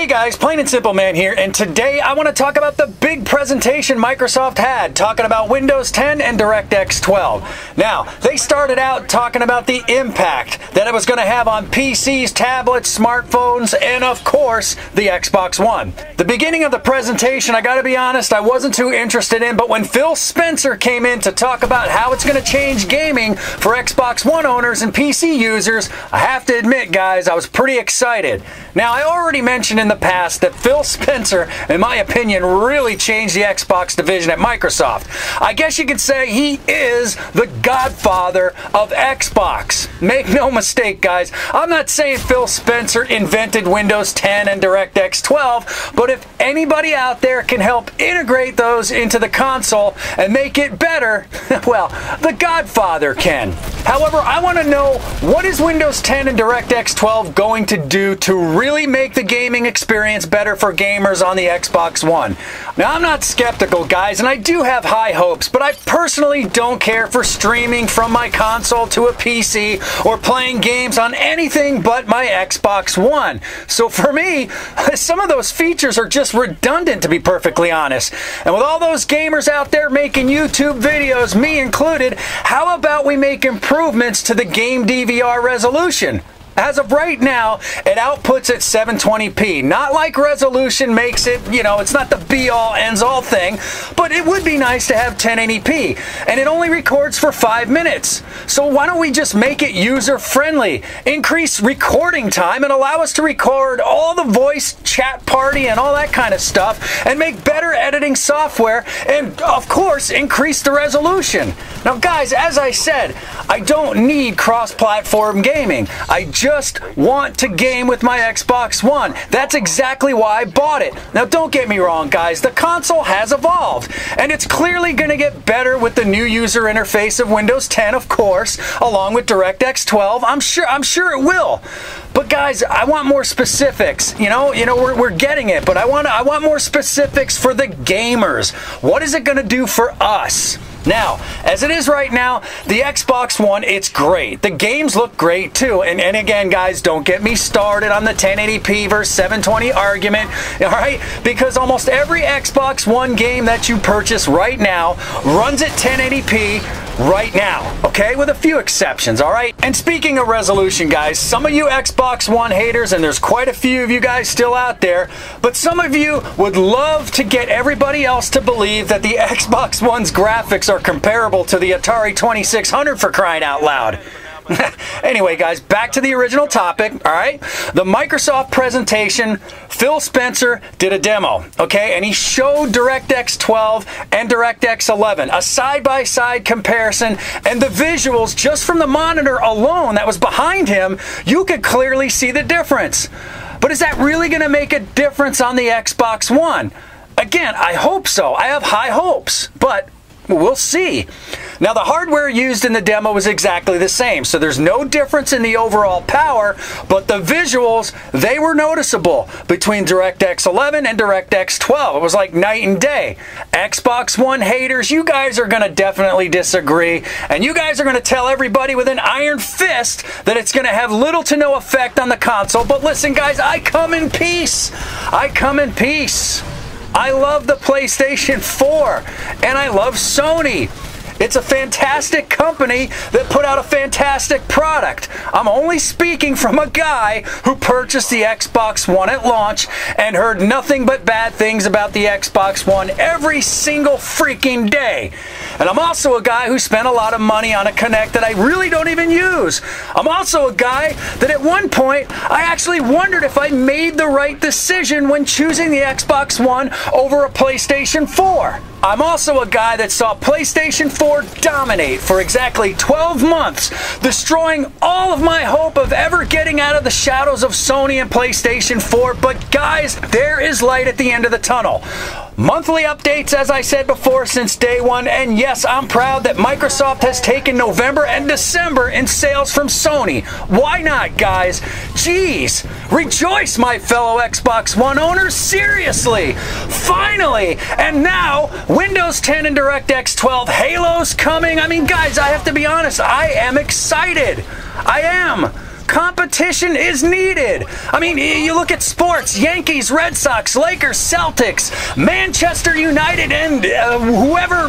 Hey guys, Plain and Simple Man here, and today I want to talk about the big presentation Microsoft had talking about Windows 10 and DirectX 12. Now, they started out talking about the impact that it was going to have on PCs, tablets, smartphones, and of course, the Xbox One. The beginning of the presentation, I gotta be honest, I wasn't too interested in, but when Phil Spencer came in to talk about how it's going to change gaming for Xbox One owners and PC users, I have to admit, guys, I was pretty excited. Now, I already mentioned in the past that Phil Spencer, in my opinion, really changed the Xbox division at Microsoft. I guess you could say he is the godfather of Xbox. Make no mistake, guys, I'm not saying Phil Spencer invented Windows 10 and DirectX 12, but if anybody out there can help integrate those into the console and make it better, well, the godfather can. However, I want to know, what is Windows 10 and DirectX 12 going to do to really make the gaming experience better for gamers on the Xbox One? Now, I'm not skeptical, guys, and I do have high hopes, but I personally don't care for streaming from my console to a PC or playing games on anything but my Xbox One. So for me, some of those features are just redundant, to be perfectly honest. And with all those gamers out there making YouTube videos, me included, how about we make improvements to the game DVR resolution? As of right now, it outputs at 720p. Not like resolution makes it, it's not the be-all, ends-all thing, but it would be nice to have 1080p. And it only records for 5 minutes. So why don't we just make it user-friendly? Increase recording time and allow us to record all the voice, chat party, and all that kind of stuff, and make better editing software, and of course, increase the resolution. Now guys, as I said, I don't need cross-platform gaming. I just want to game with my Xbox One. That's exactly why I bought it. Now don't get me wrong, guys, the console has evolved, and it's clearly going to get better with the new user interface of Windows 10, of course, along with DirectX 12. I'm sure it will. But guys, I want more specifics. We're getting it, but I want more specifics for the gamers. What is it going to do for us? Now, as it is right now, the Xbox One, it's great. The games look great too. And again, guys, don't get me started on the 1080p versus 720 argument, all right? Because almost every Xbox One game that you purchase right now runs at 1080p right now, okay? With a few exceptions, all right? And speaking of resolution, guys, some of you Xbox One haters, and there's quite a few of you guys still out there, but some of you would love to get everybody else to believe that the Xbox One's graphics are comparable to the Atari 2600, for crying out loud. Anyway, guys, back to the original topic, all right? The Microsoft presentation, Phil Spencer did a demo, okay? And he showed DirectX 12 and DirectX 11, a side-by-side comparison, and the visuals, just from the monitor alone that was behind him, you could clearly see the difference. But is that really going to make a difference on the Xbox One? Again, I hope so. I have high hopes, but we'll see. Now, the hardware used in the demo was exactly the same, so there's no difference in the overall power, but the visuals, they were noticeable between DirectX 11 and DirectX 12. It was like night and day. Xbox One haters, you guys are going to definitely disagree, and you guys are going to tell everybody with an iron fist that it's going to have little to no effect on the console. But listen, guys, I come in peace. I come in peace. I love the PlayStation 4, and I love Sony. It's a fantastic company that put out a fantastic product. I'm only speaking from a guy who purchased the Xbox One at launch and heard nothing but bad things about the Xbox One every single freaking day. And I'm also a guy who spent a lot of money on a Kinect that I really don't even use. I'm also a guy that at one point, I actually wondered if I made the right decision when choosing the Xbox One over a PlayStation 4. I'm also a guy that saw PlayStation 4 dominate for exactly 12 months, destroying all of my hope of ever getting out of the shadows of Sony and PlayStation 4. But guys, there is light at the end of the tunnel. Monthly updates, as I said before, since day one, and yes, I'm proud that Microsoft has taken November and December in sales from Sony. Why not, guys? Jeez, rejoice, my fellow Xbox One owners, seriously! Finally! And now, Windows 10 and DirectX 12, Halo's coming. I mean, guys, I have to be honest, I am excited. I am. competition is needed. I mean, you look at sports, Yankees, Red Sox, Lakers, Celtics, Manchester United, and whoever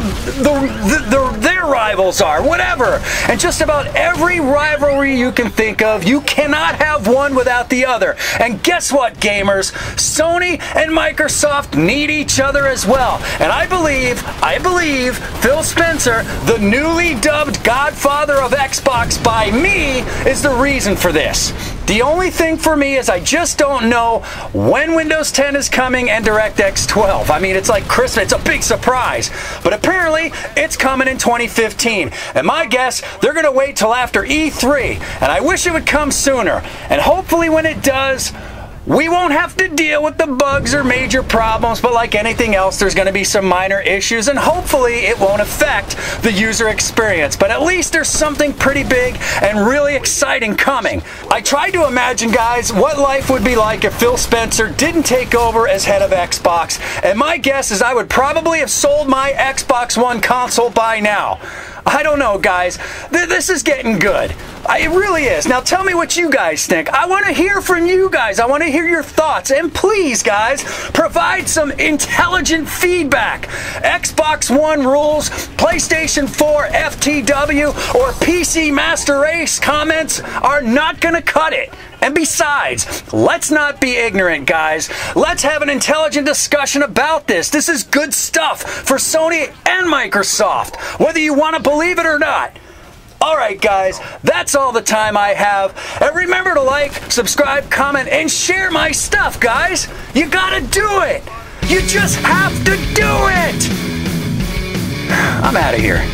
their rivals are, whatever. And just about every rivalry you can think of, you cannot have one without the other. And guess what, gamers? Sony and Microsoft need each other as well. And I believe Phil Spencer, the newly dubbed Godfather of Xbox by me, is the reason for this. The only thing for me is I just don't know when Windows 10 is coming and DirectX 12. I mean, it's like Christmas. It's a big surprise. But apparently, it's coming in 2015. And my guess, they're going to wait till after E3. And I wish it would come sooner. And hopefully when it does, we won't have to deal with the bugs or major problems, but like anything else, there's going to be some minor issues, and hopefully it won't affect the user experience. But at least there's something pretty big and really exciting coming. I tried to imagine, guys, what life would be like if Phil Spencer didn't take over as head of Xbox, and my guess is I would probably have sold my Xbox One console by now. I don't know, guys. This is getting good. It really is. Now tell me what you guys think. I want to hear from you guys. I want to hear your thoughts. And please, guys, provide some intelligent feedback. Xbox One rules, PlayStation 4 FTW, or PC Master Race comments are not going to cut it. And besides, let's not be ignorant, guys. Let's have an intelligent discussion about this. This is good stuff for Sony and Microsoft, whether you want to believe it or not. Alright, guys, that's all the time I have. And remember to like, subscribe, comment, and share my stuff, guys. You gotta do it. You just have to do it. I'm out of here.